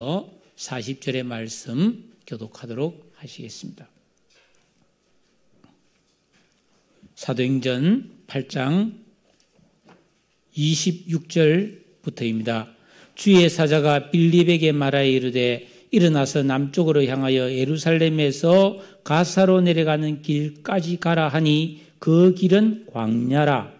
40절의 말씀 교독하도록 하시겠습니다. 사도행전 8장 26절부터입니다. 주의 사자가 빌립에게 말하여 이르되 일어나서 남쪽으로 향하여 예루살렘에서 가사로 내려가는 길까지 가라 하니 그 길은 광야라.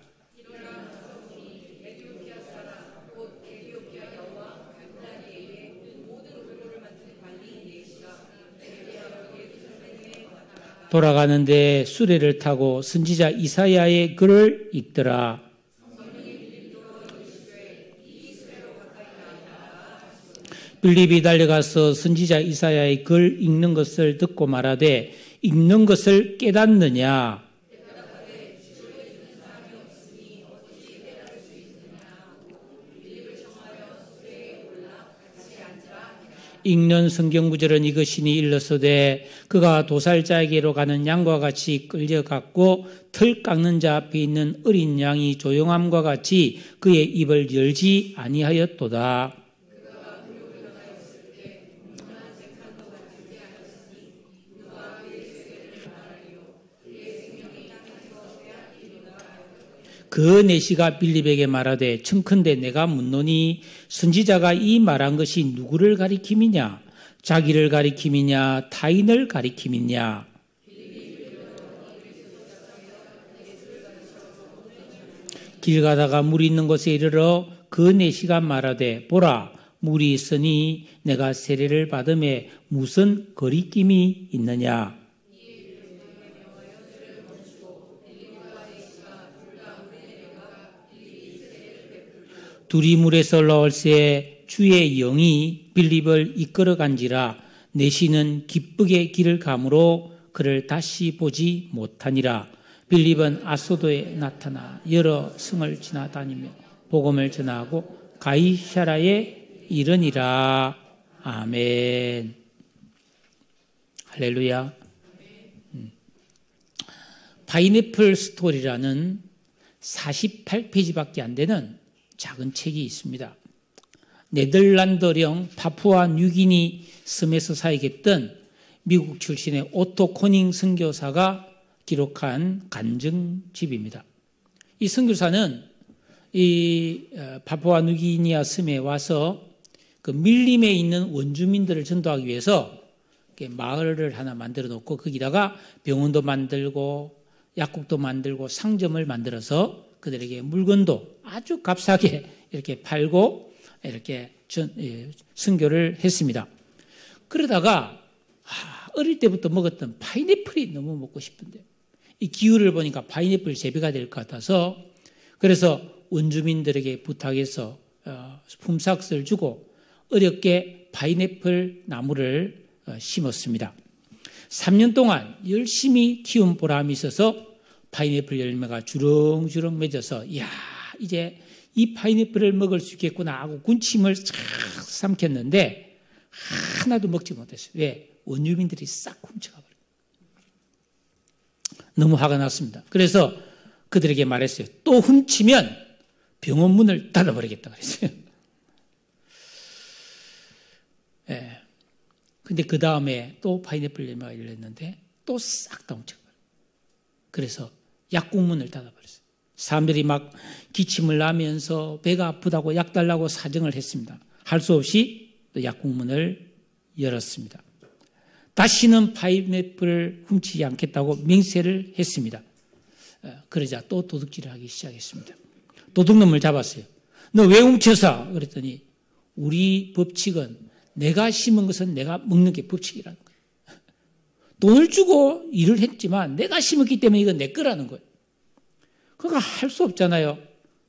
돌아가는데 수레를 타고 선지자 이사야의 글을 읽더라. 빌립이 달려가서 선지자 이사야의 글 읽는 것을 듣고 말하되 읽는 것을 깨닫느냐? 읽는 성경 구절은 이것이니 일러서되 그가 도살자에게로 가는 양과 같이 끌려갔고 털 깎는 자 앞에 있는 어린 양이 조용함과 같이 그의 입을 열지 아니하였도다. 그 내시가 빌립에게 말하되 청컨대 내가 묻노니 선지자가 이 말한 것이 누구를 가리킴이냐? 자기를 가리킴이냐? 타인을 가리킴이냐? 길 가다가 물이 있는 곳에 이르러 그 내시가 말하되 보라 물이 있으니 내가 세례를 받음에 무슨 거리낌이 있느냐? 둘이 물에서 올라올새 주의 영이 빌립을 이끌어간지라 내시는 기쁘게 길을 가므로 그를 다시 보지 못하니라. 빌립은 아소도에 나타나 여러 성을 지나다니며 복음을 전하고 가이사라에 이르니라. 아멘. 할렐루야. 파인애플 스토리라는 48페이지밖에 안 되는 작은 책이 있습니다. 네덜란드령 파푸아 뉴기니 섬에서 사역했던 미국 출신의 오토 코닝 선교사가 기록한 간증집입니다. 이 선교사는 이 파푸아 뉴기니아 섬에 와서 그 밀림에 있는 원주민들을 전도하기 위해서 마을을 하나 만들어 놓고 거기다가 병원도 만들고 약국도 만들고 상점을 만들어서 그들에게 물건도 아주 값싸게 이렇게 팔고 이렇게 선교를 했습니다. 그러다가 어릴 때부터 먹었던 파인애플이 너무 먹고 싶은데 이 기후를 보니까 파인애플 재배가 될 것 같아서 그래서 원주민들에게 부탁해서 품삯을 주고 어렵게 파인애플 나무를 심었습니다. 3년 동안 열심히 키운 보람이 있어서 파인애플 열매가 주렁주렁 맺어서 이야 이제 이 파인애플을 먹을 수 있겠구나 하고 군침을 쫙 삼켰는데 하나도 먹지 못했어요. 왜? 원주민들이 싹 훔쳐가 버려요. 너무 화가 났습니다. 그래서 그들에게 말했어요. 또 훔치면 병원 문을 닫아버리겠다 그랬어요. 예. 근데 그 다음에 또 파인애플 열매가 열렸는데 또 싹 다 훔쳐가. 그래서 약국문을 닫아버렸어요. 사람들이 막 기침을 나면서 배가 아프다고 약 달라고 사정을 했습니다. 할 수 없이 또 약국문을 열었습니다. 다시는 파인애플을 훔치지 않겠다고 맹세를 했습니다. 그러자 또 도둑질을 하기 시작했습니다. 도둑놈을 잡았어요. 너 왜 훔쳤어? 그랬더니 우리 법칙은 내가 심은 것은 내가 먹는 게 법칙이라는 거예요. 돈을 주고 일을 했지만 내가 심었기 때문에 이건 내 거라는 거예요. 그러니까 할 수 없잖아요.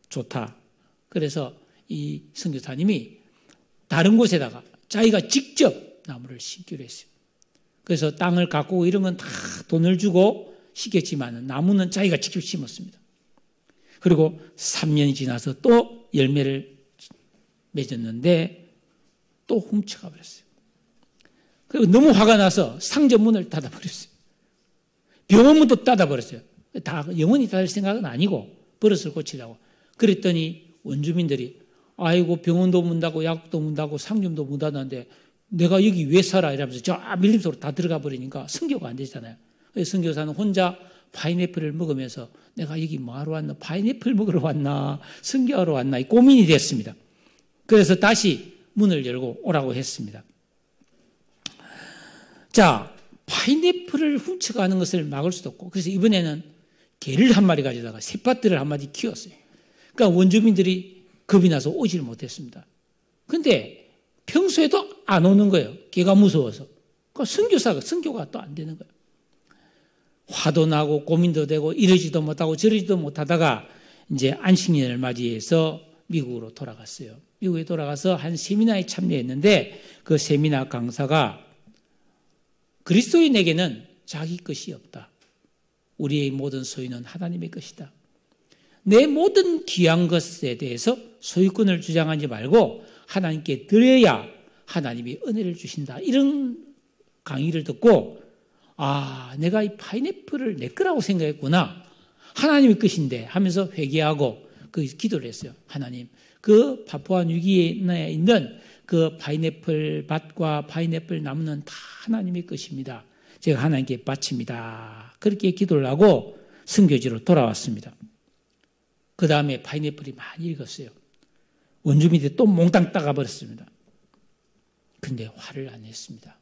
좋다. 그래서 이 선교사님이 다른 곳에다가 자기가 직접 나무를 심기로 했어요. 그래서 땅을 가꾸고 이런 건 다 돈을 주고 심겼지만 나무는 자기가 직접 심었습니다. 그리고 3년이 지나서 또 열매를 맺었는데 또 훔쳐가 버렸어요. 그리고 너무 화가 나서 상점 문을 닫아버렸어요. 병원 문도 닫아버렸어요. 다 영원히 닫을 생각은 아니고 버릇을 고치려고. 그랬더니 원주민들이 아이고 병원도 문다고 약도 문다고 상점도 문닫는데 내가 여기 왜 살아? 이러면서 저 밀림속으로 다 들어가 버리니까 선교가 안 되잖아요. 그래서 선교사는 혼자 파인애플을 먹으면서 내가 여기 뭐하러 왔나? 파인애플 먹으러 왔나? 선교하러 왔나? 고민이 됐습니다. 그래서 다시 문을 열고 오라고 했습니다. 자, 파인애플을 훔쳐가는 것을 막을 수도 없고 그래서 이번에는 개를 한 마리 가져다가 새밭들을 한 마리 키웠어요. 그러니까 원주민들이 겁이 나서 오질 못했습니다. 그런데 평소에도 안 오는 거예요. 개가 무서워서. 그러니까 선교가 또 안 되는 거예요. 화도 나고 고민도 되고 이러지도 못하고 저러지도 못하다가 이제 안식년을 맞이해서 미국으로 돌아갔어요. 미국에 돌아가서 한 세미나에 참여했는데 그 세미나 강사가 그리스도인에게는 자기 것이 없다. 우리의 모든 소유는 하나님의 것이다. 내 모든 귀한 것에 대해서 소유권을 주장하지 말고 하나님께 드려야 하나님이 은혜를 주신다. 이런 강의를 듣고 내가 이 파인애플을 내 거라고 생각했구나. 하나님의 것인데 하면서 회개하고 그 기도를 했어요. 하나님, 그 파푸아 뉴기니아에 있는 그 파인애플 밭과 파인애플 나무는 다 하나님의 것입니다. 제가 하나님께 바칩니다. 그렇게 기도를 하고 선교지로 돌아왔습니다. 그 다음에 파인애플이 많이 익었어요. 원주민들이 또 몽땅 따가버렸습니다. 근데 화를 안 냈습니다.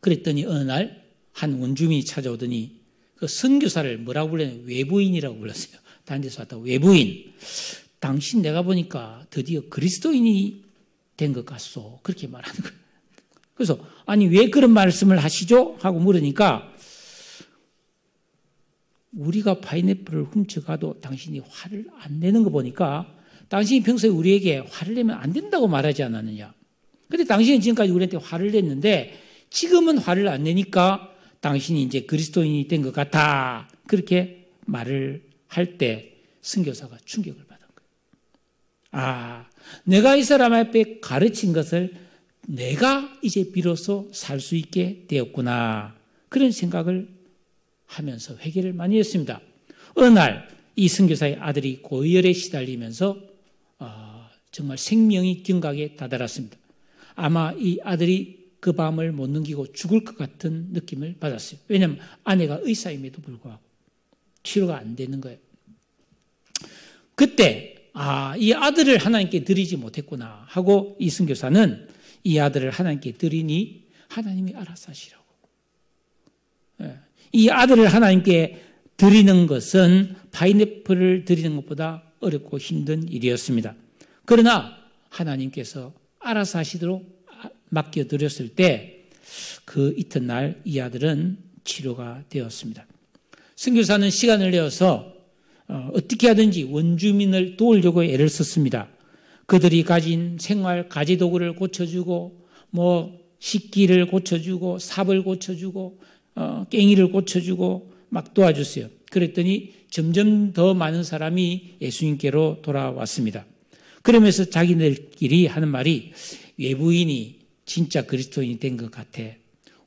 그랬더니 어느 날 한 원주민이 찾아오더니 그 선교사를 뭐라고 불렀냐면 외부인이라고 불렀어요. 다른 데서 왔다고 외부인. 당신 내가 보니까 드디어 그리스도인이 된 것 같소. 그렇게 말하는 거예요. 그래서 아니 왜 그런 말씀을 하시죠? 하고 물으니까 우리가 파인애플을 훔쳐가도 당신이 화를 안 내는 거 보니까 당신이 평소에 우리에게 화를 내면 안 된다고 말하지 않았느냐. 그런데 당신은 지금까지 우리한테 화를 냈는데 지금은 화를 안 내니까 당신이 이제 그리스도인이 된 것 같아. 그렇게 말을 할 때 선교사가 충격을 받은 거예요. 내가 이 사람 앞에 가르친 것을 내가 이제 비로소 살 수 있게 되었구나. 그런 생각을 하면서 회개를 많이 했습니다. 어느 날 이 선교사의 아들이 고열에 시달리면서 정말 생명이 경각에 다다랐습니다. 아마 이 아들이 그 밤을 못 넘기고 죽을 것 같은 느낌을 받았어요. 왜냐하면 아내가 의사임에도 불구하고 치료가 안 되는 거예요. 그때 이 아들을 하나님께 드리지 못했구나 하고 이 선교사는 이 아들을 하나님께 드리니 하나님이 알아서 하시라고. 이 아들을 하나님께 드리는 것은 파인애플을 드리는 것보다 어렵고 힘든 일이었습니다. 그러나 하나님께서 알아서 하시도록 맡겨드렸을 때 그 이튿날 이 아들은 치료가 되었습니다. 선교사는 시간을 내어서 어떻게 하든지 원주민을 도우려고 애를 썼습니다. 그들이 가진 생활 가재도구를 고쳐주고 식기를 고쳐주고 삽을 고쳐주고 깽이를 고쳐주고 막 도와줬어요. 그랬더니 점점 더 많은 사람이 예수님께로 돌아왔습니다. 그러면서 자기들끼리 하는 말이 외부인이 진짜 그리스도인이 된 것 같아.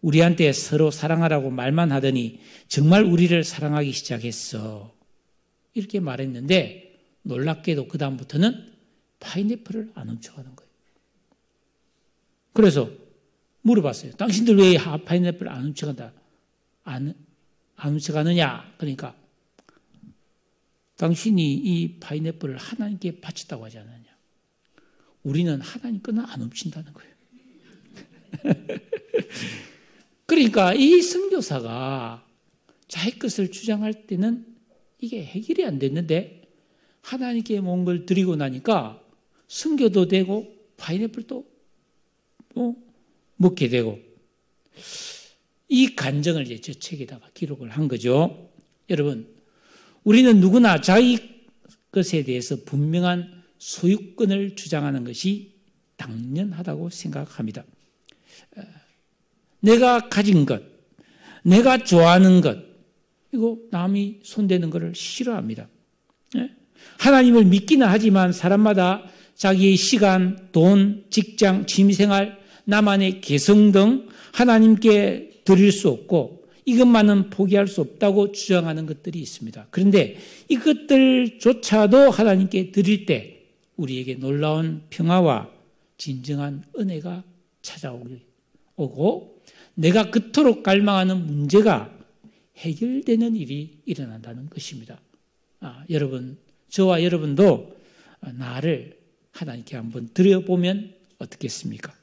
우리한테 서로 사랑하라고 말만 하더니 정말 우리를 사랑하기 시작했어. 이렇게 말했는데 놀랍게도 그 다음부터는 파인애플을 안 훔쳐가는 거예요. 그래서 물어봤어요. 당신들 왜 파인애플을 안 훔쳐간다? 안 훔쳐가느냐? 그러니까 당신이 이 파인애플을 하나님께 바쳤다고 하지 않았냐? 우리는 하나님 거는 안 훔친다는 거예요. 그러니까 이 선교사가 자기 것을 주장할 때는 이게 해결이 안 됐는데 하나님께 뭔 걸 드리고 나니까 선교도 되고 파인애플도 먹게 되고 이 간증을 이제 저 책에다가 기록을 한 거죠. 여러분, 우리는 누구나 자기 것에 대해서 분명한 소유권을 주장하는 것이 당연하다고 생각합니다. 내가 가진 것, 내가 좋아하는 것, 이거 남이 손대는 것을 싫어합니다. 하나님을 믿기는 하지만 사람마다 자기의 시간, 돈, 직장, 취미생활, 나만의 개성 등 하나님께 드릴 수 없고 이것만은 포기할 수 없다고 주장하는 것들이 있습니다. 그런데 이것들조차도 하나님께 드릴 때 우리에게 놀라운 평화와 진정한 은혜가 찾아오고 내가 그토록 갈망하는 문제가 해결되는 일이 일어난다는 것입니다. 여러분, 저와 여러분도 나를 하나님께 한번 드려보면 어떻겠습니까?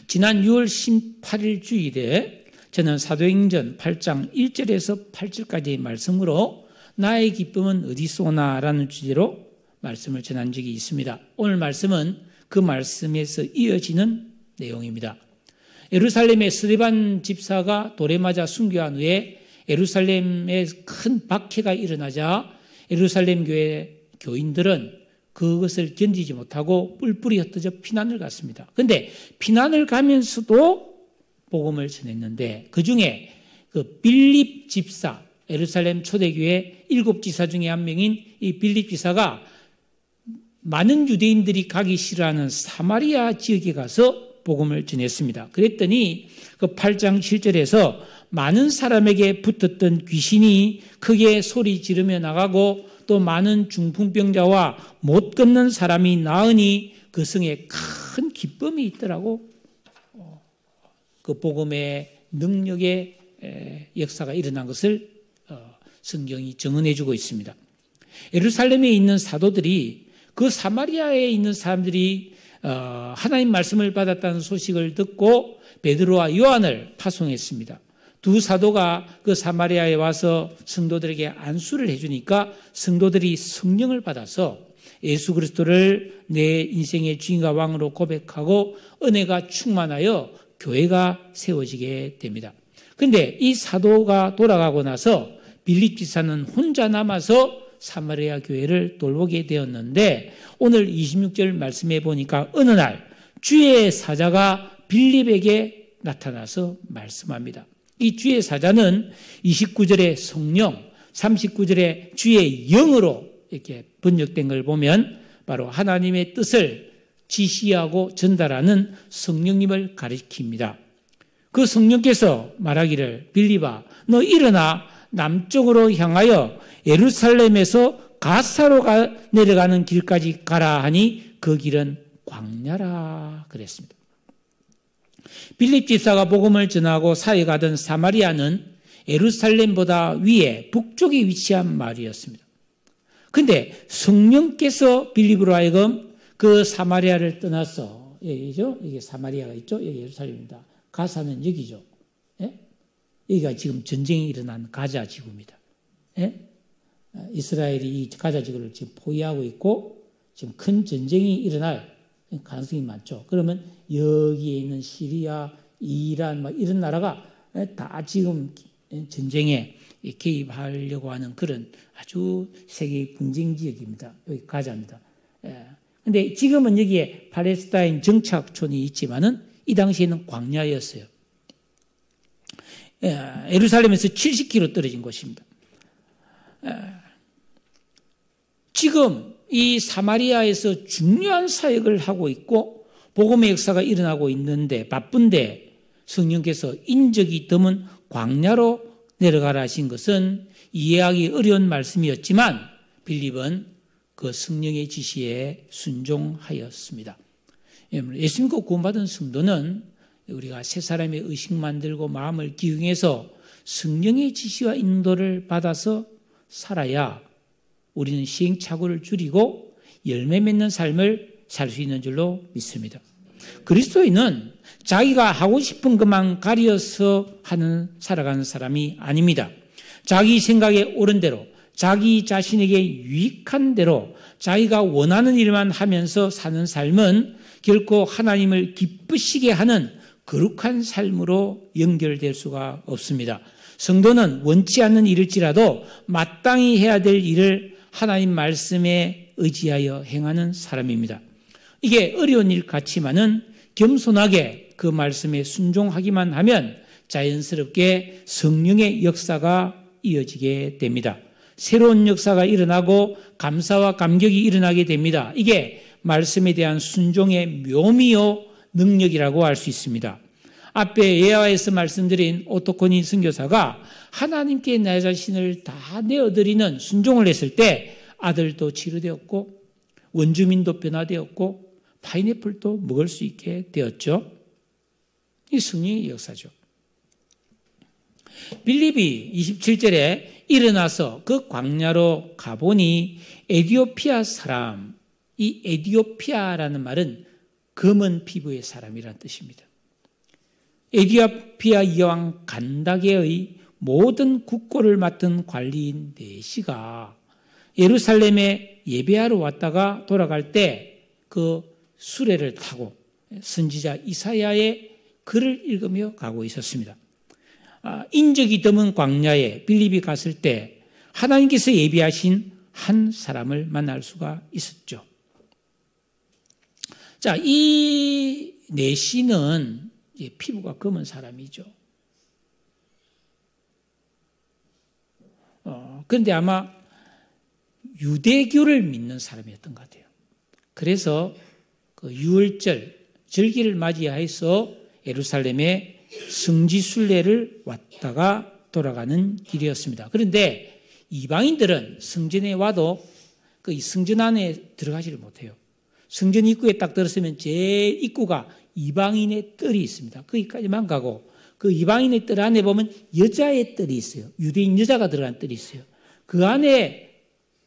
지난 6월 18일 주일에 저는 사도행전 8장 1절에서 8절까지의 말씀으로 나의 기쁨은 어디서 오나라는 주제로 말씀을 전한 적이 있습니다. 오늘 말씀은 그 말씀에서 이어지는 내용입니다. 예루살렘의 스데반 집사가 돌에 맞아 순교한 후에 예루살렘에 큰 박해가 일어나자 예루살렘 교회 교인들은 그것을 견디지 못하고 뿔뿔이 흩어져 피난을 갔습니다. 그런데 피난을 가면서도 복음을 전했는데 그중에 그 빌립 집사, 예루살렘 초대교회 7지사 중에 한 명인 이 빌립 지사가 많은 유대인들이 가기 싫어하는 사마리아 지역에 가서 복음을 전했습니다. 그랬더니 그 8장 7절에서 많은 사람에게 붙었던 귀신이 크게 소리 지르며 나가고 또 많은 중풍병자와 못 걷는 사람이 나으니 그 성에 큰 기쁨이 있더라고. 그 복음의 능력의 역사가 일어난 것을 성경이 증언해 주고 있습니다. 예루살렘에 있는 사도들이 그 사마리아에 있는 사람들이 하나님 말씀을 받았다는 소식을 듣고 베드로와 요한을 파송했습니다. 두 사도가 그 사마리아에 와서 성도들에게 안수를 해주니까 성도들이 성령을 받아서 예수 그리스도를 내 인생의 주인과 왕으로 고백하고 은혜가 충만하여 교회가 세워지게 됩니다. 그런데 이 사도가 돌아가고 나서 빌립 지사는 혼자 남아서 사마리아 교회를 돌보게 되었는데 오늘 26절 말씀해 보니까 어느 날 주의 사자가 빌립에게 나타나서 말씀합니다. 이 주의 사자는 29절의 성령, 39절의 주의 영으로 이렇게 번역된 걸 보면 바로 하나님의 뜻을 지시하고 전달하는 성령님을 가리킵니다. 그 성령께서 말하기를 빌립아 너 일어나 남쪽으로 향하여 예루살렘에서 가사로 내려가는 길까지 가라 하니 그 길은 광야라 그랬습니다. 빌립 집사가 복음을 전하고 사역하던 사마리아는 예루살렘보다 위에 북쪽에 위치한 마을이었습니다. 그런데 성령께서 빌립으로 하여금 그 사마리아를 떠나서 여기죠? 여기 사마리아가 있죠? 여기 예루살렘입니다. 가사는 여기죠. 예? 여기가 지금 전쟁이 일어난 가자 지구입니다. 예? 이스라엘이 이 가자 지구를 지금 포위하고 있고 지금 큰 전쟁이 일어날 가능성이 많죠. 그러면 여기에 있는 시리아, 이란 막 이런 나라가 다 지금 전쟁에 개입하려고 하는 그런 아주 세계 분쟁 지역입니다. 여기 가자입니다. 그런데 지금은 여기에 팔레스타인 정착촌이 있지만은 이 당시에는 광야였어요. 예루살렘에서 70km 떨어진 곳입니다. 지금 이 사마리아에서 중요한 사역을 하고 있고 복음의 역사가 일어나고 있는데 바쁜데 성령께서 인적이 드문 광야로 내려가라 하신 것은 이해하기 어려운 말씀이었지만 빌립은 그 성령의 지시에 순종하였습니다. 예수 믿고 구원받은 성도는 우리가 새 사람의 의식 만들고 마음을 기용해서 성령의 지시와 인도를 받아서 살아야 우리는 시행착오를 줄이고 열매 맺는 삶을 살 수 있는 줄로 믿습니다. 그리스도인은 자기가 하고 싶은 것만 가려서 살아가는 사람이 아닙니다. 자기 생각에 옳은 대로 자기 자신에게 유익한 대로 자기가 원하는 일만 하면서 사는 삶은 결코 하나님을 기쁘시게 하는 거룩한 삶으로 연결될 수가 없습니다. 성도는 원치 않는 일일지라도 마땅히 해야 될 일을 하나님 말씀에 의지하여 행하는 사람입니다. 이게 어려운 일 같지만은 겸손하게 그 말씀에 순종하기만 하면 자연스럽게 성령의 역사가 이어지게 됩니다. 새로운 역사가 일어나고 감사와 감격이 일어나게 됩니다. 이게 말씀에 대한 순종의 묘미요 능력이라고 할 수 있습니다. 앞에 예화에서 말씀드린 오토코니 선교사가 하나님께 내 자신을 다 내어드리는 순종을 했을 때 아들도 치료되었고 원주민도 변화되었고 파인애플도 먹을 수 있게 되었죠. 이 성령의 역사죠. 빌립이 27절에 일어나서 그 광야로 가보니 에디오피아 사람, 이 에디오피아라는 말은 검은 피부의 사람이라는 뜻입니다. 에디오피아 여왕 간다게의 모든 국고를 맡은 관리인 네시가 예루살렘에 예배하러 왔다가 돌아갈 때 그 수레를 타고 선지자 이사야의 글을 읽으며 가고 있었습니다. 인적이 드문 광야에 빌립이 갔을 때 하나님께서 예비하신 한 사람을 만날 수가 있었죠. 자, 이 네시는 피부가 검은 사람이죠. 그런데 아마 유대교를 믿는 사람이었던 것 같아요. 그래서 그 유월절 절기를 맞이해서 예루살렘에 성지순례를 왔다가 돌아가는 길이었습니다. 그런데 이방인들은 성전에 와도 그 성전 안에 들어가지를 못해요. 성전 입구에 딱 들었으면 제일 입구가 이방인의 뜰이 있습니다. 거기까지만 가고 그 이방인의 뜰 안에 보면 여자의 뜰이 있어요. 유대인 여자가 들어간 뜰이 있어요. 그 안에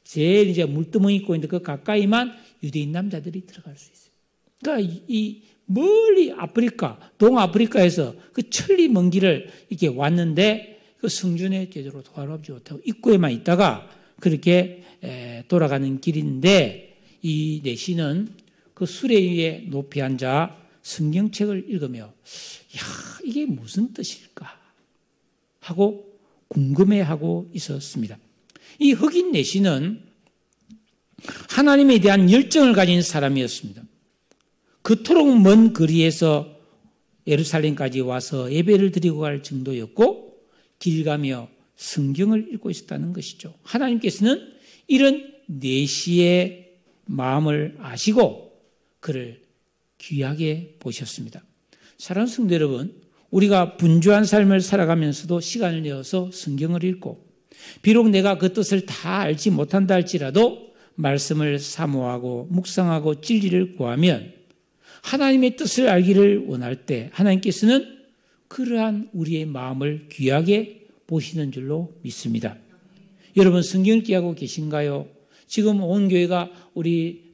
제일 이제 물두멍이 있고 있는데 그 가까이만 유대인 남자들이 들어갈 수 있어요. 그러니까 이 멀리 아프리카, 동아프리카에서 그 천리 먼 길을 이렇게 왔는데 그 성전에 제대로 돌아오지 못하고 입구에만 있다가 그렇게 돌아가는 길인데 이 네시는 그 수레 위에 높이 앉아 성경책을 읽으며 야, 이게 무슨 뜻일까 하고 궁금해하고 있었습니다. 이 흑인 네시는 하나님에 대한 열정을 가진 사람이었습니다. 그토록 먼 거리에서 예루살렘까지 와서 예배를 드리고 갈 정도였고 길 가며 성경을 읽고 있었다는 것이죠. 하나님께서는 이런 네시의 마음을 아시고 그를 귀하게 보셨습니다. 사랑하는 성도 여러분, 우리가 분주한 삶을 살아가면서도 시간을 내어서 성경을 읽고 비록 내가 그 뜻을 다 알지 못한다 할지라도 말씀을 사모하고 묵상하고 진리를 구하면 하나님의 뜻을 알기를 원할 때 하나님께서는 그러한 우리의 마음을 귀하게 보시는 줄로 믿습니다. 여러분 성경 읽기 하고 계신가요? 지금 온 교회가 우리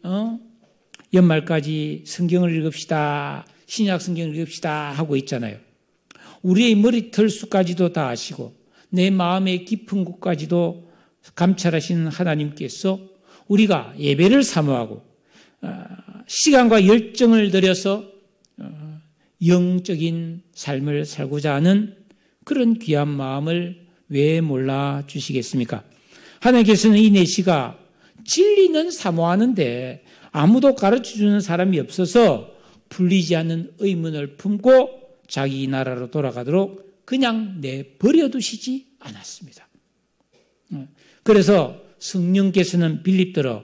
연말까지 성경을 읽읍시다. 신약 성경을 읽읍시다 하고 있잖아요. 우리의 머리털수까지도 다 아시고 내 마음의 깊은 곳까지도 감찰하시는 하나님께서 우리가 예배를 사모하고 시간과 열정을 들여서 영적인 삶을 살고자 하는 그런 귀한 마음을 왜 몰라 주시겠습니까? 하나님께서는 이 네시가 진리는 사모하는데 아무도 가르쳐주는 사람이 없어서 풀리지 않는 의문을 품고 자기 나라로 돌아가도록 그냥 내버려 두시지 않았습니다. 그래서 성령께서는 빌립더러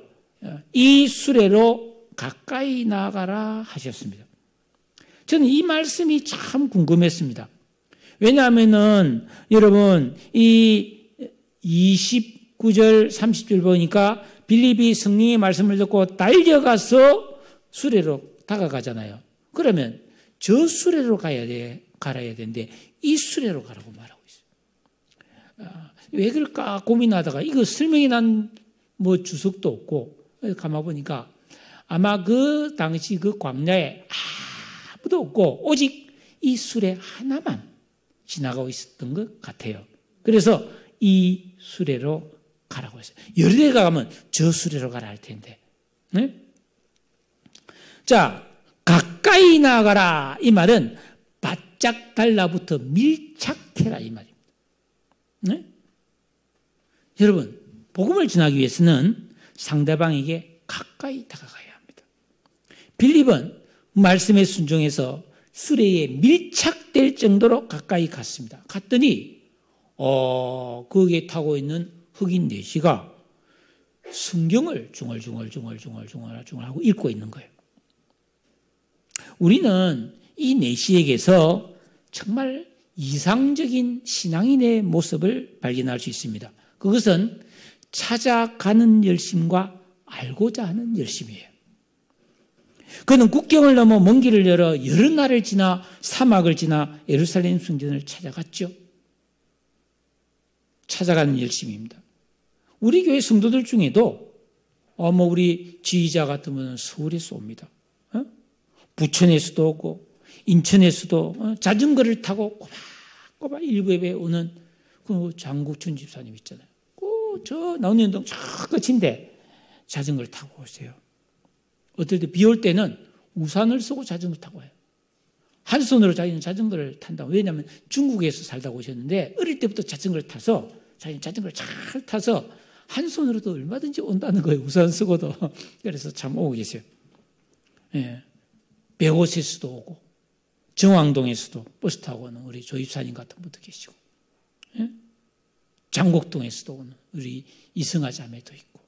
이 수레로 가까이 나가라 하셨습니다. 저는 이 말씀이 참 궁금했습니다. 왜냐하면은 여러분 이 29절 30절 보니까 빌립이 성령의 말씀을 듣고 달려가서 수레로 다가가잖아요. 그러면 저 수레로 갈아야 되는데 이 수레로 가라고 말하고 있어요. 왜 그럴까 고민하다가 이거 설명이 난 뭐 주석도 없고 가만 보니까 아마 그 당시 그 광야에 아무도 없고 오직 이 수레 하나만 지나가고 있었던 것 같아요. 그래서 이 수레로 가라고 했어요. 여러 대가 가면 저 수레로 가라 할 텐데. 네? 자, 가까이 나가라 이 말은 바짝 달라붙어 밀착해라 이 말입니다. 네? 여러분 복음을 전하기 위해서는 상대방에게 가까이 다가가야 합니다. 빌립은 말씀에 순종해서 수레에 밀착될 정도로 가까이 갔습니다. 갔더니 거기에 타고 있는 흑인 네시가 성경을 중얼중얼 하고 읽고 있는 거예요. 우리는 이 네시에게서 정말 이상적인 신앙인의 모습을 발견할 수 있습니다. 그것은 찾아가는 열심과 알고자 하는 열심이에요. 그는 국경을 넘어 먼 길을 열어 여러 날을 지나 사막을 지나 예루살렘 성전을 찾아갔죠. 찾아가는 열심입니다. 우리 교회 성도들 중에도 우리 지휘자 같은 분은 서울에서 옵니다. 부천에서도 오고 인천에서도 자전거를 타고 꼬박꼬박 일부 예배에 오는 그 장국춘 집사님 있잖아요. 저 나온연동 저 끝인데 자전거를 타고 오세요. 어떨 때 비 올 때는 우산을 쓰고 자전거 타고 와요. 한 손으로 자기는 자전거를 탄다고. 왜냐하면 중국에서 살다 오셨는데 어릴 때부터 자전거를 타서 자기는 자전거를 잘 타서 한 손으로도 얼마든지 온다는 거예요. 우산 쓰고도. 그래서 참 오고 계세요. 예. 백옷에서도 오고 정왕동에서도 버스 타고 오는 우리 조입사님 같은 분도 계시고, 예? 장곡동에서도 오는 우리 이승아 자매도 있고,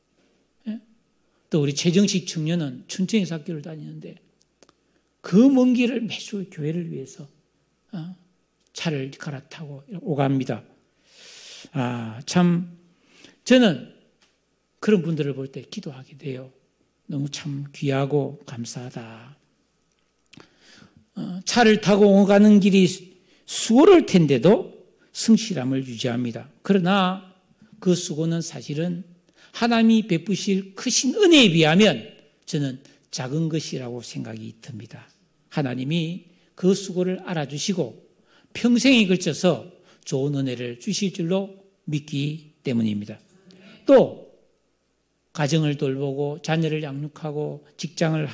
예? 또 우리 최정식 청년은 춘천에서 학교를 다니는데 그 먼 길을 매주 교회를 위해서 차를 갈아타고 오갑니다. 참 저는 그런 분들을 볼 때 기도하게 돼요. 너무 참 귀하고 감사하다. 차를 타고 오가는 길이 수고를 텐데도 성실함을 유지합니다. 그러나 그 수고는 사실은 하나님이 베푸실 크신 은혜에 비하면 저는 작은 것이라고 생각이 듭니다. 하나님이 그 수고를 알아주시고 평생에 걸쳐서 좋은 은혜를 주실 줄로 믿기 때문입니다. 또 가정을 돌보고 자녀를 양육하고 직장을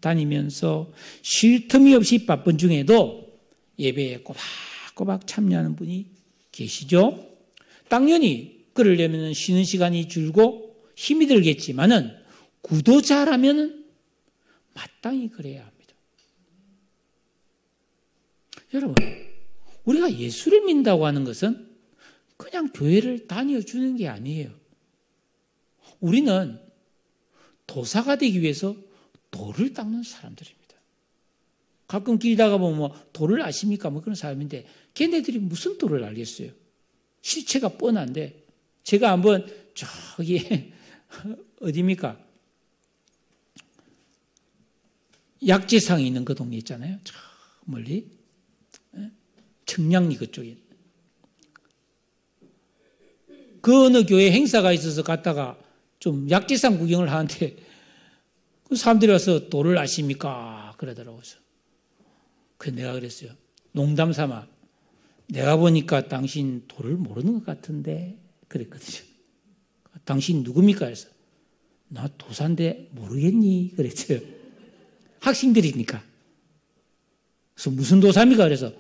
다니면서 쉴 틈이 없이 바쁜 중에도 예배에 꼬박꼬박 참여하는 분이 계시죠. 당연히 그러려면 쉬는 시간이 줄고 힘이 들겠지만은 구도자라면 마땅히 그래야 합니다. 여러분, 우리가 예수를 믿는다고 하는 것은 그냥 교회를 다녀주는 게 아니에요. 우리는 도사가 되기 위해서 돌을 닦는 사람들입니다. 가끔 길다가 보면 돌을 아십니까? 그런 사람인데 걔네들이 무슨 돌을 알겠어요? 실체가 뻔한데 제가 한번 저기 어디입니까? 약재상이 있는 그 동네 있잖아요. 저 멀리 청량리 그쪽에 그 어느 교회 행사가 있어서 갔다가 좀 약재상 구경을 하는데 그 사람들이 와서 돌을 아십니까? 그러더라고요. 그래서 내가 그랬어요. 농담 삼아 내가 보니까 당신 돌을 모르는 것 같은데 그랬거든요. 당신 누굽니까? 그래서 나 도사인데 모르겠니? 그랬어요. 학생들이니까. 그래서 무슨 도사입니까? 그래서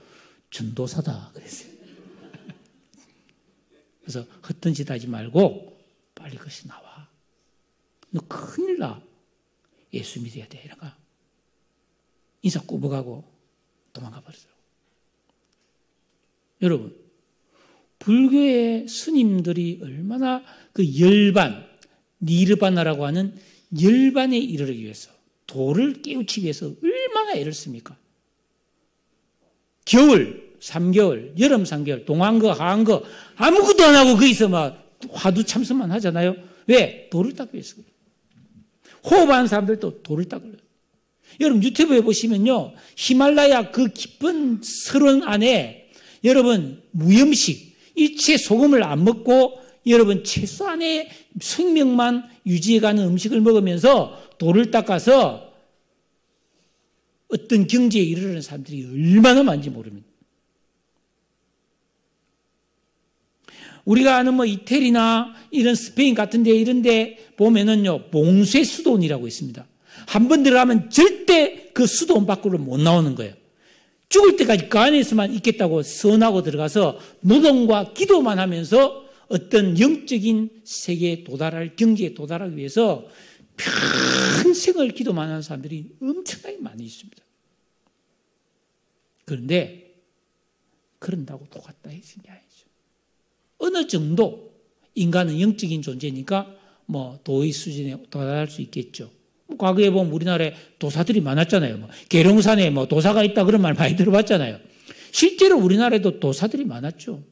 전도사다 그랬어요. 그래서 헛된 짓 하지 말고 빨리 그것이 나와. 너 큰일 나. 예수 믿어야 돼. 이러가 인사 꾸벅하고 도망가 버리더라고. 여러분, 불교의 스님들이 얼마나 그 열반, 니르바나라고 하는 열반에 이르기 위해서 도를 깨우치기 위해서 얼마나 애를 씁니까? 겨울 3개월, 여름 3개월, 동안거, 하안거 아무것도 안 하고 거기서 막 화두 참선만 하잖아요. 왜? 돌을 닦기 위해서. 호흡하는 사람들도 돌을 닦으려고. 여러분 유튜브에 보시면요. 히말라야 그 깊은 설원 안에 여러분 무염식, 일체 소금을 안 먹고 여러분 최소한의 생명만 유지해가는 음식을 먹으면서 돌을 닦아서 어떤 경지에 이르는 사람들이 얼마나 많은지 모릅니다. 우리가 아는 이태리나 이런 스페인 같은 데 이런 데 보면은요, 봉쇄 수도원이라고 있습니다. 한 번 들어가면 절대 그 수도원 밖으로 못 나오는 거예요. 죽을 때까지 그 안에서만 있겠다고 선하고 들어가서 노동과 기도만 하면서 어떤 영적인 세계에 도달할, 경지에 도달하기 위해서 평생을 기도만 하는 사람들이 엄청나게 많이 있습니다. 그런데 그런다고 똑같다 해주는 게 아니죠. 어느 정도 인간은 영적인 존재니까 도의 수준에 도달할 수 있겠죠. 과거에 보면 우리나라에 도사들이 많았잖아요. 계룡산에 도사가 있다 그런 말 많이 들어봤잖아요. 실제로 우리나라에도 도사들이 많았죠.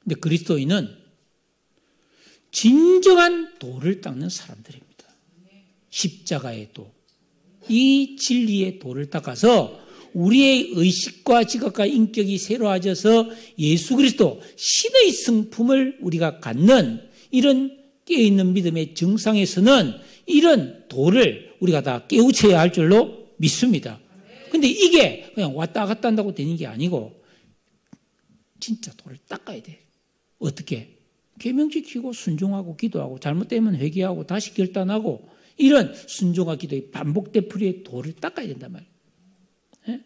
근데 그리스도인은 진정한 도를 닦는 사람들입니다. 십자가의 도, 이 진리의 도를 닦아서 우리의 의식과 지각과 인격이 새로워져서 예수 그리스도 신의 성품을 우리가 갖는 이런 깨어있는 믿음의 정상에서는 이런 도를 우리가 다 깨우쳐야 할 줄로 믿습니다. 근데 이게 그냥 왔다 갔다 한다고 되는 게 아니고 진짜 도를 닦아야 돼. 어떻게? 계명 지키고 순종하고 기도하고 잘못되면 회개하고 다시 결단하고 이런 순종과 기도의 반복되풀이의 도를 닦아야 된단 말이에요. 예?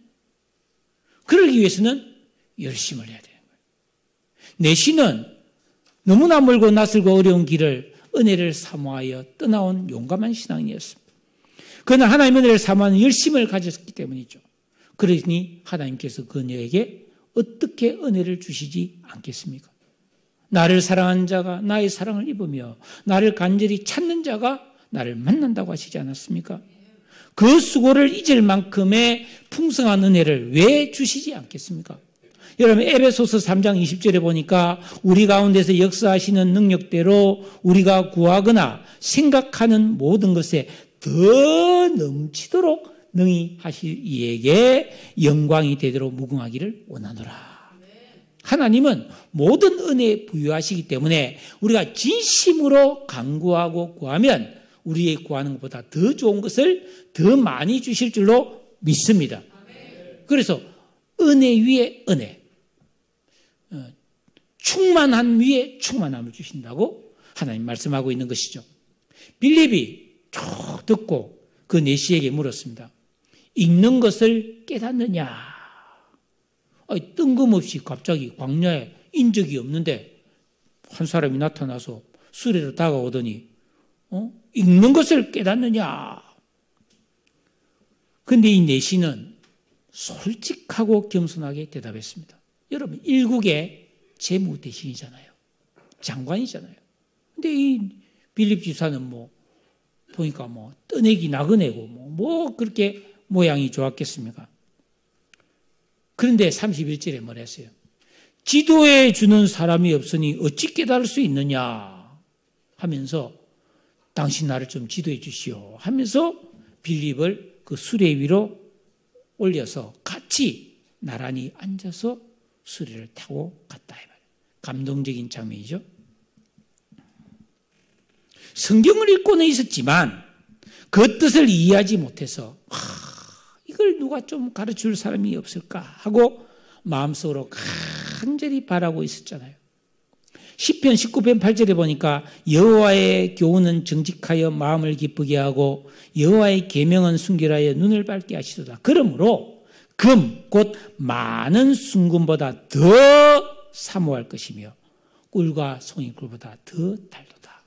그러기 위해서는 열심을 해야 되는 거예요. 내 신은 너무나 멀고 낯설고 어려운 길을 은혜를 사모하여 떠나온 용감한 신앙인이었습니다. 그는 하나님의 은혜를 사모하는 열심을 가졌기 때문이죠. 그러니 하나님께서 그녀에게 어떻게 은혜를 주시지 않겠습니까? 나를 사랑하는 자가 나의 사랑을 입으며 나를 간절히 찾는 자가 나를 만난다고 하시지 않았습니까? 그 수고를 잊을 만큼의 풍성한 은혜를 왜 주시지 않겠습니까? 여러분 에베소서 3장 20절에 보니까 우리 가운데서 역사하시는 능력대로 우리가 구하거나 생각하는 모든 것에 더 넘치도록 능히 하실 이에게 영광이 되도록 무궁하기를 원하노라. 하나님은 모든 은혜에 부유하시기 때문에 우리가 진심으로 간구하고 구하면 우리의 구하는 것보다 더 좋은 것을 더 많이 주실 줄로 믿습니다. 그래서 은혜 위에 은혜, 충만한 위에 충만함을 주신다고 하나님 말씀하고 있는 것이죠. 빌립이 쭉 듣고 그 내시에게 물었습니다. 읽는 것을 깨닫느냐? 뜬금없이 갑자기 광야에 인적이 없는데 한 사람이 나타나서 수레로 다가오더니 읽는 것을 깨닫느냐? 그런데 이 내시는 솔직하고 겸손하게 대답했습니다. 여러분 일국의 재무 대신이잖아요. 장관이잖아요. 근데 이 빌립 지사는 보니까 떠내기 나그네고 뭐 그렇게 모양이 좋았겠습니까? 그런데 31절에 뭐라 했어요? 지도해 주는 사람이 없으니 어찌 깨달을 수 있느냐 하면서 당신 나를 좀 지도해 주시오 하면서 빌립을 그 수레 위로 올려서 같이 나란히 앉아서 수레를 타고 갔다. 감동적인 장면이죠. 성경을 읽고는 있었지만 그 뜻을 이해하지 못해서 이걸 누가 좀 가르쳐줄 사람이 없을까 하고 마음속으로 간절히 바라고 있었잖아요. 시편 19편 8절에 보니까 여호와의 교훈은 정직하여 마음을 기쁘게 하고 여호와의 계명은 순결하여 눈을 밝게 하시도다. 그러므로 금 곧 많은 순금보다 더 사모할 것이며 꿀과 송이꿀보다 더 달도다.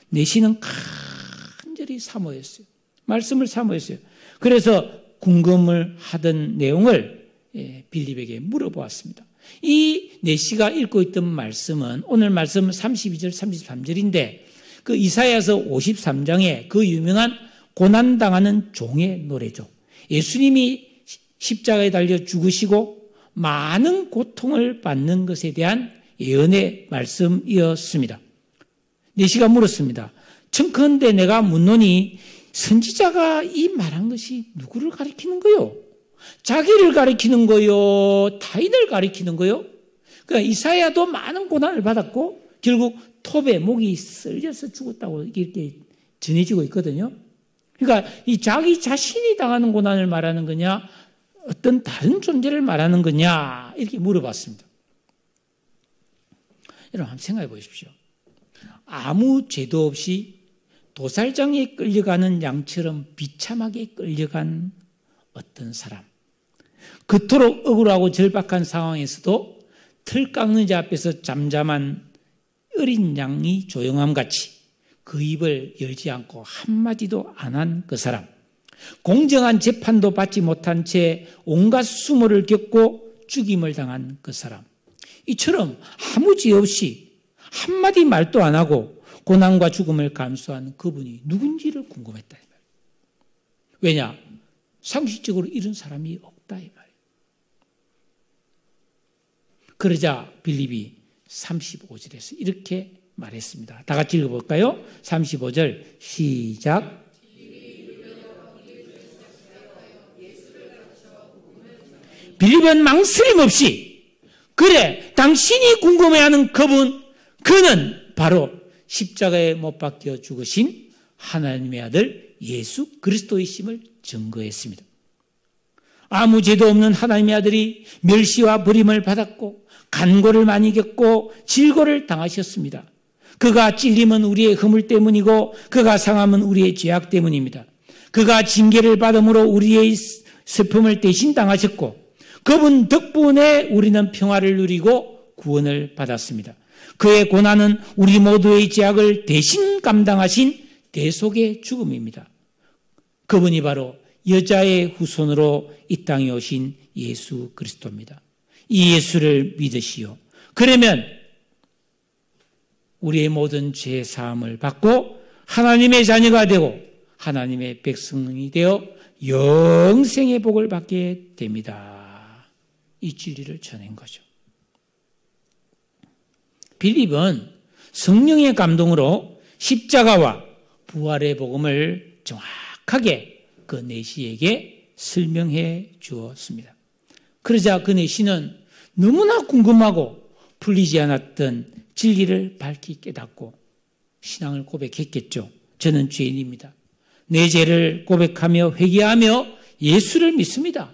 내시는 간절히 사모했어요. 말씀을 사모했어요. 그래서 궁금을 하던 내용을 빌립에게 물어보았습니다. 이 내시가 읽고 있던 말씀은 오늘 말씀 32절 33절인데 그 이사야서 53장에 그 유명한 고난당하는 종의 노래죠. 예수님이 십자가에 달려 죽으시고 많은 고통을 받는 것에 대한 예언의 말씀이었습니다. 내시가 물었습니다. 청컨대 내가 묻노니 선지자가 이 말한 것이 누구를 가리키는 거요? 자기를 가리키는 거요? 타인을 가리키는 거요? 그러니까 이사야도 많은 고난을 받았고 결국 톱에 목이 쓸려서 죽었다고 이렇게 전해지고 있거든요. 그러니까 이 자기 자신이 당하는 고난을 말하는 거냐? 어떤 다른 존재를 말하는 거냐? 이렇게 물어봤습니다. 여러분 한번 생각해 보십시오. 아무 죄도 없이 도살장에 끌려가는 양처럼 비참하게 끌려간 어떤 사람. 그토록 억울하고 절박한 상황에서도 틀 깎는 자 앞에서 잠잠한 어린 양이 조용함같이 그 입을 열지 않고 한마디도 안 한 그 사람. 공정한 재판도 받지 못한 채 온갖 수모를 겪고 죽임을 당한 그 사람. 이처럼 아무 죄 없이 한마디 말도 안 하고 고난과 죽음을 감수한 그분이 누군지를 궁금했다. 왜냐? 상식적으로 이런 사람이 없다. 이 말이에요. 그러자 빌립이 35절에서 이렇게 말했습니다. 다 같이 읽어볼까요? 35절 시작. 빌립은 망설임 없이 그래 당신이 궁금해하는 그는 바로 십자가에 못 박혀 죽으신 하나님의 아들 예수 그리스도이심을 증거했습니다. 아무 죄도 없는 하나님의 아들이 멸시와 버림을 받았고 간고를 많이 겪고 질고를 당하셨습니다. 그가 찔림은 우리의 허물 때문이고 그가 상함은 우리의 죄악 때문입니다. 그가 징계를 받음으로 우리의 슬픔을 대신 당하셨고 그분 덕분에 우리는 평화를 누리고 구원을 받았습니다. 그의 고난은 우리 모두의 죄악을 대신 감당하신 대속의 죽음입니다. 그분이 바로 여자의 후손으로 이 땅에 오신 예수 그리스도입니다. 이 예수를 믿으시오. 그러면 우리의 모든 죄 사함을 받고 하나님의 자녀가 되고 하나님의 백성이 되어 영생의 복을 받게 됩니다. 이 진리를 전한 거죠. 빌립은 성령의 감동으로 십자가와 부활의 복음을 정확하게 그 내시에게 설명해 주었습니다. 그러자 그 내시는 너무나 궁금하고 풀리지 않았던 진리를 밝히 깨닫고 신앙을 고백했겠죠. 저는 죄인입니다. 내 죄를 고백하며 회개하며 예수를 믿습니다.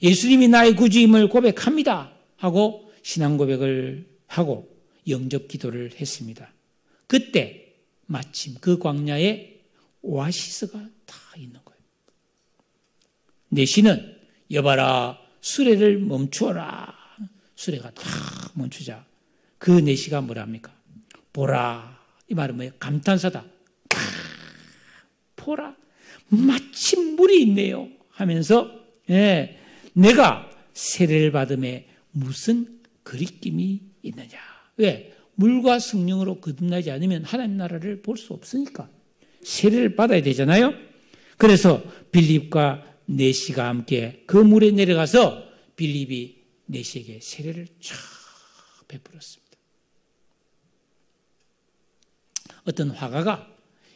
예수님이 나의 구주임을 고백합니다. 하고 신앙 고백을 하고 영접 기도를 했습니다. 그때 마침 그 광야에 오아시스가 다 있는 거예요. 내시는 여봐라 수레를 멈추어라. 수레가 다 멈추자 그 내시가 뭐랍니까? 보라. 이 말은 뭐예요? 감탄사다. 보라. 마침 물이 있네요. 하면서 내가 세례를 받음에 무슨 거리낌이 있느냐. 왜? 물과 성령으로 거듭나지 않으면 하나님 나라를 볼 수 없으니까 세례를 받아야 되잖아요. 그래서 빌립과 내시가 함께 그 물에 내려가서 빌립이 내시에게 세례를 쫙 베풀었습니다. 어떤 화가가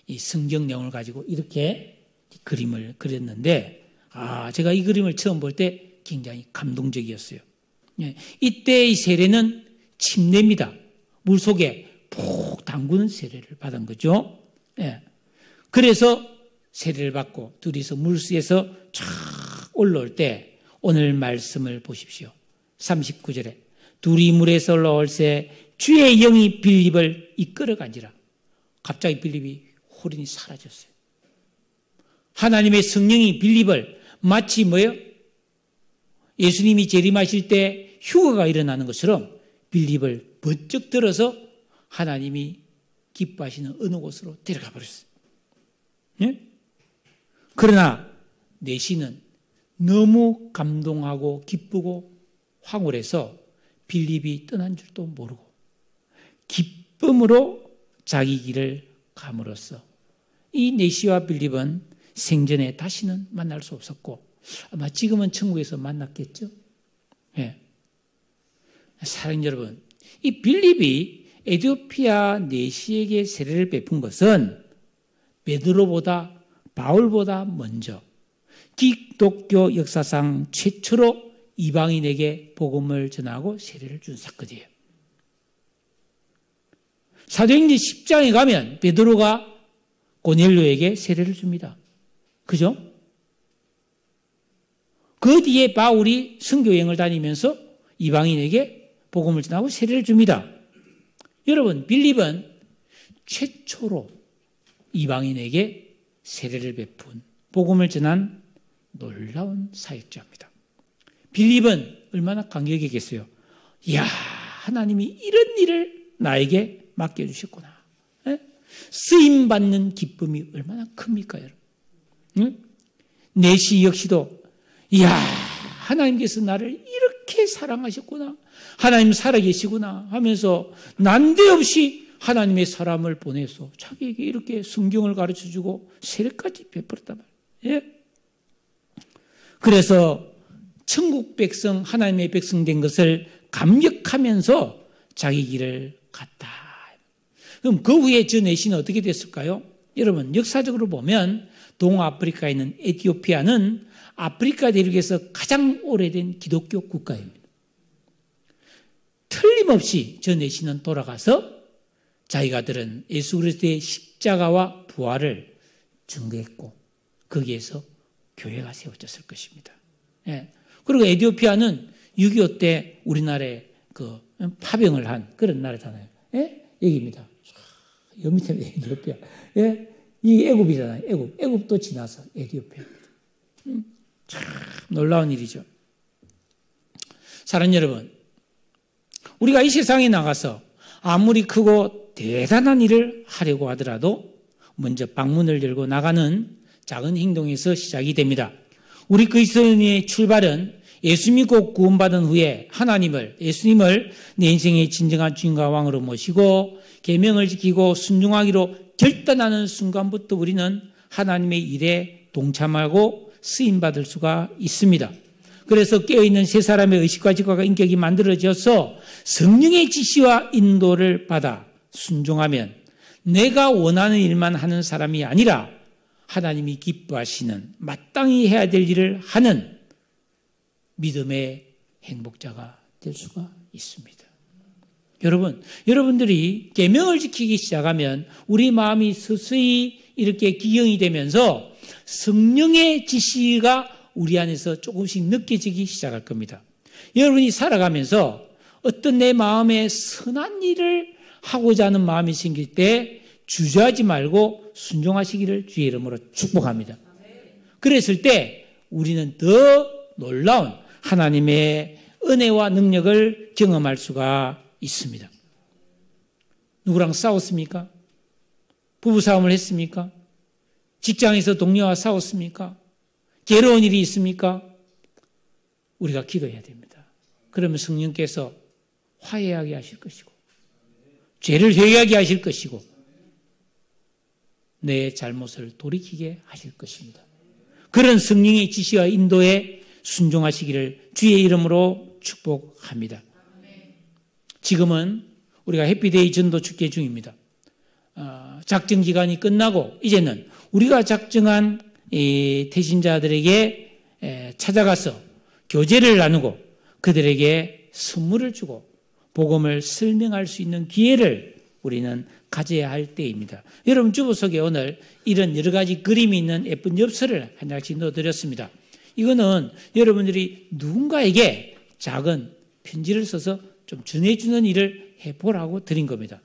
이 성경 내용을 가지고 이렇게 그림을 그렸는데 제가 이 그림을 처음 볼 때 굉장히 감동적이었어요. 이때의 세례는 침례입니다. 물속에 푹 담그는 세례를 받은 거죠. 그래서 세례를 받고 둘이서 물속에서 쫙 올라올 때 오늘 말씀을 보십시오. 39절에 둘이 물에서 올라올새 주의 영이 빌립을 이끌어간지라. 갑자기 빌립이 호련히 사라졌어요. 하나님의 성령이 빌립을 마치 뭐예요? 예수님이 재림하실 때 휴거가 일어나는 것처럼 빌립을 번쩍 들어서 하나님이 기뻐하시는 어느 곳으로 데려가 버렸어요. 그러나 내시는 너무 감동하고 기쁘고 황홀해서 빌립이 떠난 줄도 모르고 기쁨으로 자기 길을 감으로써 이 내시와 빌립은 생전에 다시는 만날 수 없었고 아마 지금은 천국에서 만났겠죠. 사랑하는 여러분, 이 빌립이 에티오피아 내시에게 세례를 베푼 것은 베드로보다 바울보다 먼저 기독교 역사상 최초로 이방인에게 복음을 전하고 세례를 준 사건이에요. 사도행전 10장에 가면 베드로가 고넬료에게 세례를 줍니다. 그죠? 그 뒤에 바울이 선교여행을 다니면서 이방인에게 복음을 전하고 세례를 줍니다. 여러분, 빌립은 최초로 이방인에게 세례를 베푼 복음을 전한 놀라운 사역자입니다. 빌립은 얼마나 감격했겠어요. 이야, 하나님이 이런 일을 나에게 맡겨주셨구나. 쓰임받는 기쁨이 얼마나 큽니까, 여러분? 내시 역시도 이야, 하나님께서 나를 이렇게 사랑하셨구나. 하나님 살아계시구나 하면서 난데없이 하나님의 사람을 보내서 자기에게 이렇게 성경을 가르쳐주고 세례까지 베풀었단 말이에요. 그래서 천국 백성, 하나님의 백성 된 것을 감격하면서 자기 길을 갔다. 그럼 그 후에 저 내시는 어떻게 됐을까요? 여러분, 역사적으로 보면 동아프리카에 있는 에티오피아는 아프리카 대륙에서 가장 오래된 기독교 국가입니다. 틀림없이 저 내시는 돌아가서 자기가 들은 예수 그리스도의 십자가와 부활을 증거했고 거기에서 교회가 세워졌을 것입니다. 예. 그리고 에티오피아는 6.25 때 우리나라에 그 파병을 한 그런 나라잖아요. 예? 여기입니다. 여기 밑에 에티오피아. 예? 이 애굽이잖아요. 애굽도 지나서 에티오피아입니다. 참 놀라운 일이죠. 사랑하는 여러분, 우리가 이 세상에 나가서 아무리 크고 대단한 일을 하려고 하더라도 먼저 방문을 열고 나가는 작은 행동에서 시작이 됩니다. 우리 그리스도인의 출발은 예수 믿고 구원받은 후에 예수님을 내 인생의 진정한 주인과 왕으로 모시고 계명을 지키고 순종하기로 결단하는 순간부터 우리는 하나님의 일에 동참하고 쓰임받을 수가 있습니다. 그래서 깨어있는 세 사람의 의식과 직각과 인격이 만들어져서 성령의 지시와 인도를 받아 순종하면 내가 원하는 일만 하는 사람이 아니라 하나님이 기뻐하시는 마땅히 해야 될 일을 하는 믿음의 행복자가 될 수가 있습니다. 여러분들이 계명을 지키기 시작하면 우리 마음이 서서히 이렇게 기경이 되면서 성령의 지시가 우리 안에서 조금씩 느껴지기 시작할 겁니다. 여러분이 살아가면서 어떤 내 마음에 선한 일을 하고자 하는 마음이 생길 때 주저하지 말고 순종하시기를 주의 이름으로 축복합니다. 그랬을 때 우리는 더 놀라운 하나님의 은혜와 능력을 경험할 수가 있습니다. 누구랑 싸웠습니까? 부부싸움을 했습니까? 직장에서 동료와 싸웠습니까? 괴로운 일이 있습니까? 우리가 기도해야 됩니다. 그러면 성령께서 화해하게 하실 것이고 죄를 회개하게 하실 것이고 내 잘못을 돌이키게 하실 것입니다. 그런 성령의 지시와 인도에 순종하시기를 주의 이름으로 축복합니다. 지금은 우리가 해피데이 전도 축제 중입니다. 작정 기간이 끝나고 이제는 우리가 작정한 이 태신자들에게 찾아가서 교제를 나누고 그들에게 선물을 주고 복음을 설명할 수 있는 기회를 우리는 가져야 할 때입니다. 여러분 주보 속에 오늘 이런 여러 가지 그림이 있는 예쁜 엽서를 한 장씩 넣어드렸습니다. 이거는 여러분들이 누군가에게 작은 편지를 써서 좀 전해주는 일을 해보라고 드린 겁니다.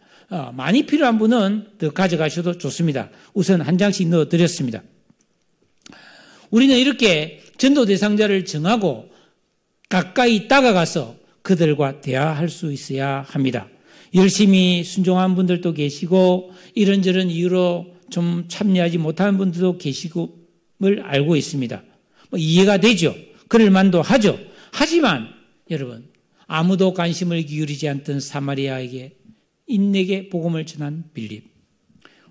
많이 필요한 분은 더 가져가셔도 좋습니다. 우선 한 장씩 넣어드렸습니다. 우리는 이렇게 전도 대상자를 정하고 가까이 다가가서 그들과 대화할 수 있어야 합니다. 열심히 순종한 분들도 계시고 이런저런 이유로 좀 참여하지 못하는 분들도 계시고를 알고 있습니다. 이해가 되죠. 그럴 만도 하죠. 하지만 여러분 아무도 관심을 기울이지 않던 사마리아에게 인내게 복음을 전한 빌립,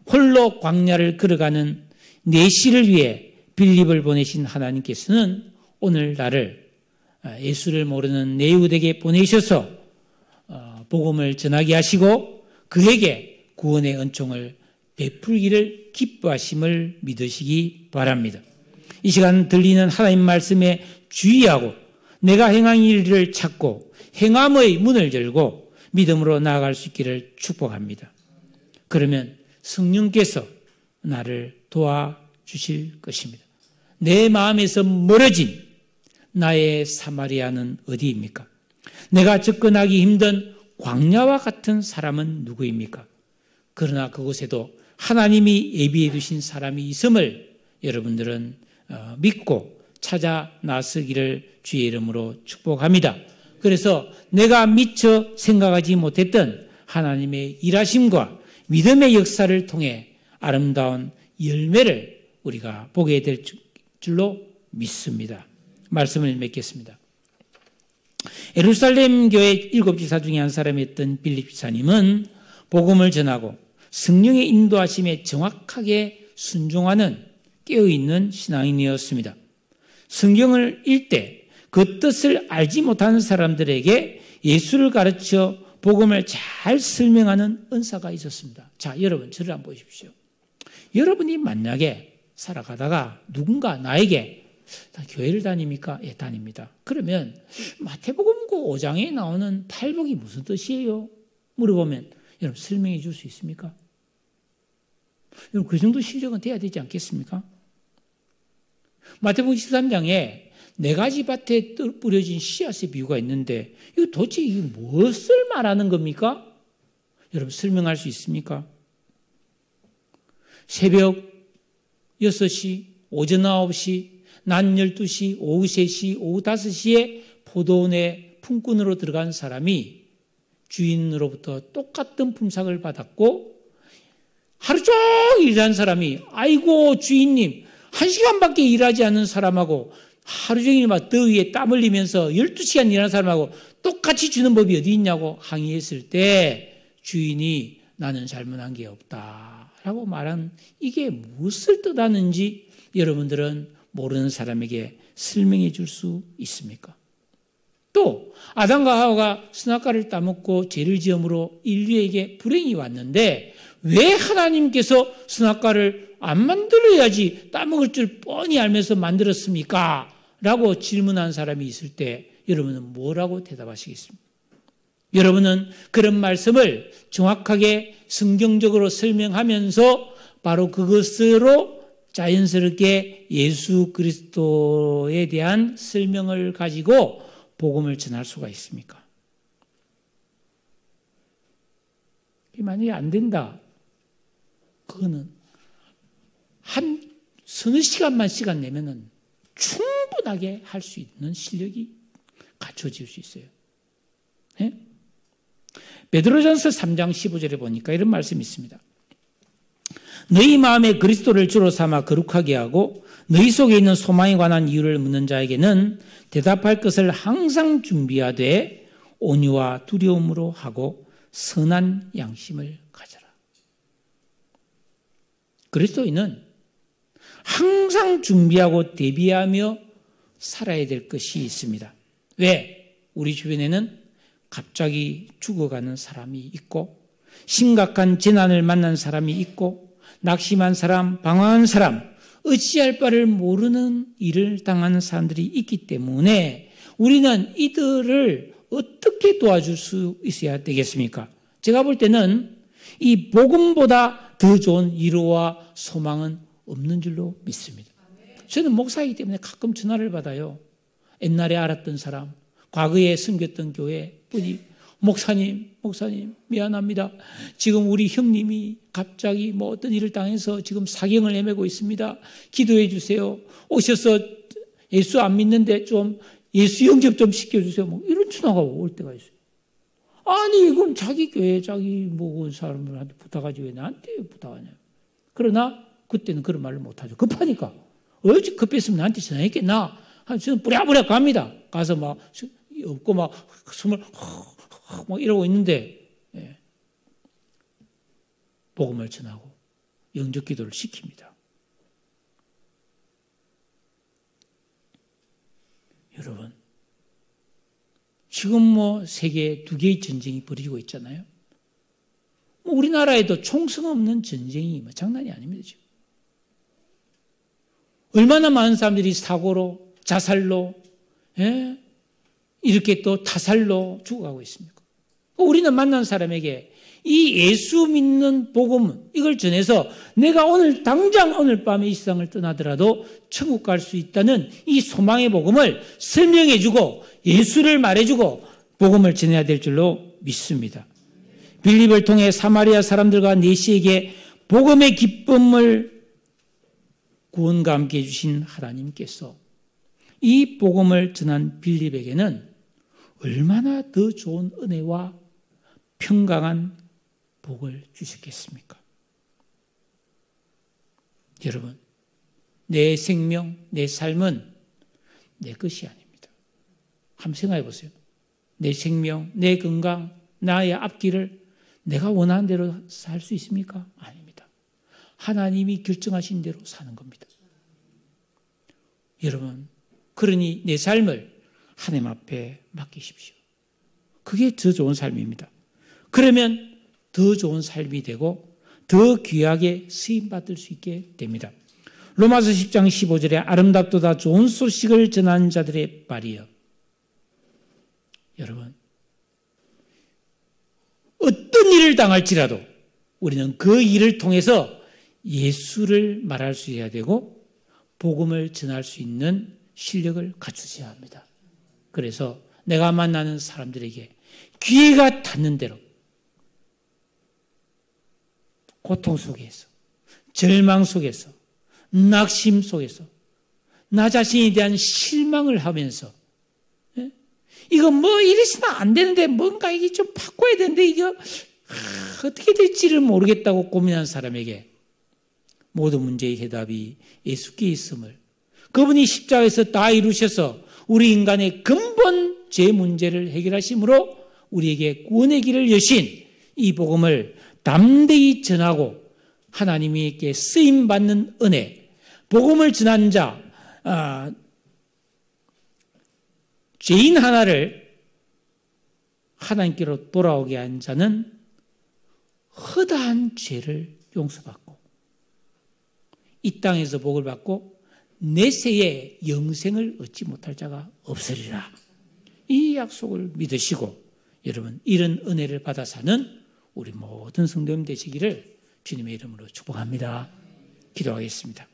홀로 광야를 걸어가는 내시를 위해 빌립을 보내신 하나님께서는 오늘 나를 예수를 모르는 내유대에게 보내셔서 복음을 전하게 하시고 그에게 구원의 은총을 베풀기를 기뻐하심을 믿으시기 바랍니다. 이 시간 들리는 하나님 말씀에 주의하고 내가 행한 일을 찾고 행함의 문을 열고 믿음으로 나아갈 수 있기를 축복합니다. 그러면 성령께서 나를 도와주실 것입니다. 내 마음에서 멀어진 나의 사마리아는 어디입니까? 내가 접근하기 힘든 광야와 같은 사람은 누구입니까? 그러나 그곳에도 하나님이 예비해 두신 사람이 있음을 여러분들은 믿고 찾아 나서기를 주의 이름으로 축복합니다. 그래서 내가 미처 생각하지 못했던 하나님의 일하심과 믿음의 역사를 통해 아름다운 열매를 우리가 보게 될 줄로 믿습니다. 말씀을 맺겠습니다. 예루살렘 교회 7지사 중에 한 사람이었던 빌립 지사님은 복음을 전하고 성령의 인도하심에 정확하게 순종하는 깨어있는 신앙인이었습니다. 성경을 읽되 그 뜻을 알지 못하는 사람들에게 예수를 가르쳐 복음을 잘 설명하는 은사가 있었습니다. 자, 여러분 저를 한번 보십시오. 여러분이 만약에 살아가다가 누군가 나에게 교회를 다닙니까? 예, 다닙니다. 그러면 마태복음 5장에 나오는 팔복이 무슨 뜻이에요? 물어보면 여러분 설명해 줄 수 있습니까? 여러분 그 정도 실력은 돼야 되지 않겠습니까? 마태복음 13장에 네 가지 밭에 뿌려진 씨앗의 비유가 있는데 이거 도대체 이게 무엇을 말하는 겁니까? 여러분 설명할 수 있습니까? 새벽 6시, 오전 9시, 낮 12시, 오후 3시, 오후 5시에 포도원에 품꾼으로 들어간 사람이 주인으로부터 똑같은 품삯을 받았고 하루 종일 일한 사람이 아이고 주인님 1시간밖에 일하지 않는 사람하고 하루 종일 막 더위에 땀 흘리면서 12시간 일하는 사람하고 똑같이 주는 법이 어디 있냐고 항의했을 때 주인이 나는 잘못한 게 없다라고 말한 이게 무엇을 뜻하는지 여러분들은 모르는 사람에게 설명해 줄 수 있습니까? 또 아담과 하와가 선악과를 따먹고 죄를 지음으로 인류에게 불행이 왔는데 왜 하나님께서 선악과를 안 만들어야지 따먹을 줄 뻔히 알면서 만들었습니까? 라고 질문한 사람이 있을 때 여러분은 뭐라고 대답하시겠습니까? 여러분은 그런 말씀을 정확하게 성경적으로 설명하면서 바로 그것으로 자연스럽게 예수 그리스도에 대한 설명을 가지고 복음을 전할 수가 있습니까? 만약에 안 된다. 그거는 한 서너 시간 내면은 충분하게 할 수 있는 실력이 갖춰질 수 있어요. 네? 베드로전서 3장 15절에 보니까 이런 말씀이 있습니다. 너희 마음에 그리스도를 주로 삼아 거룩하게 하고 너희 속에 있는 소망에 관한 이유를 묻는 자에게는 대답할 것을 항상 준비하되 온유와 두려움으로 하고 선한 양심을 가져라. 그리스도인은 항상 준비하고 대비하며 살아야 될 것이 있습니다. 왜? 우리 주변에는 갑자기 죽어가는 사람이 있고 심각한 재난을 만난 사람이 있고 낙심한 사람, 방황한 사람, 어찌할 바를 모르는 일을 당하는 사람들이 있기 때문에 우리는 이들을 어떻게 도와줄 수 있어야 되겠습니까? 제가 볼 때는 이 복음보다 더 좋은 위로와 소망은 없는 줄로 믿습니다. 저는 목사이기 때문에 가끔 전화를 받아요. 옛날에 알았던 사람, 과거에 섬겼던 교회 분이 목사님 미안합니다. 지금 우리 형님이 갑자기 뭐 어떤 일을 당해서 지금 사경을 헤매고 있습니다. 기도해 주세요. 오셔서 예수 안 믿는데 좀 예수 영접 좀 시켜주세요. 뭐 이런 전화가 올 때가 있어요. 아니 이건 자기 교회 자기 먹은 사람들한테 부탁하지 왜 나한테 부탁하냐. 그러나 그때는 그런 말을 못하죠. 급하니까. 어찌 급했으면 나한테 전화했겠나. 저는 뿌랴뿌랴 갑니다. 가서 막 없고 막 숨을 막 이러고 있는데 복음을 전하고 영접 기도를 시킵니다. 여러분 지금 뭐 세계 2개의 전쟁이 벌어지고 있잖아요. 뭐 우리나라에도 총성 없는 전쟁이 뭐 장난이 아닙니다. 지금. 얼마나 많은 사람들이 사고로 자살로 이렇게 또 타살로 죽어가고 있습니까? 우리는 만난 사람에게 이 예수 믿는 복음 이걸 전해서 내가 오늘 당장 오늘 밤에 이 세상을 떠나더라도 천국 갈 수 있다는 이 소망의 복음을 설명해주고 예수를 말해주고 복음을 전해야 될 줄로 믿습니다. 빌립을 통해 사마리아 사람들과 내시에게 복음의 기쁨을 구원과 함께 해주신 하나님께서 이 복음을 전한 빌립에게는 얼마나 더 좋은 은혜와 평강한 복을 주셨겠습니까? 여러분, 내 생명, 내 삶은 내 것이 아닙니다. 한번 생각해 보세요. 내 생명, 내 건강, 나의 앞길을 내가 원하는 대로 살 수 있습니까? 아닙니다. 하나님이 결정하신 대로 사는 겁니다. 여러분, 그러니 내 삶을 하나님 앞에 맡기십시오. 그게 더 좋은 삶입니다. 그러면 더 좋은 삶이 되고 더 귀하게 쓰임받을 수 있게 됩니다. 로마서 10장 15절에 아름답도다 좋은 소식을 전하는 자들의 말이여. 여러분, 어떤 일을 당할지라도 우리는 그 일을 통해서 예수를 말할 수 있어야 되고 복음을 전할 수 있는 실력을 갖추셔야 합니다. 그래서 내가 만나는 사람들에게 귀가 닿는 대로 고통 속에서, 절망 속에서, 낙심 속에서 나 자신에 대한 실망을 하면서 이거 뭐 이래서는 안 되는데 뭔가 이게 좀 바꿔야 되는데 이거 어떻게 될지를 모르겠다고 고민하는 사람에게 모든 문제의 해답이 예수께 있음을, 그분이 십자가에서 다 이루셔서 우리 인간의 근본 죄 문제를 해결하심으로 우리에게 구원의 길을 여신 이 복음을 담대히 전하고 하나님께 쓰임받는 은혜, 복음을 전한 자, 죄인 하나를 하나님께로 돌아오게 한 자는 허다한 죄를 용서받고 이 땅에서 복을 받고 내세에 영생을 얻지 못할 자가 없으리라. 이 약속을 믿으시고 여러분 이런 은혜를 받아 사는 우리 모든 성도님 되시기를 주님의 이름으로 축복합니다. 기도하겠습니다.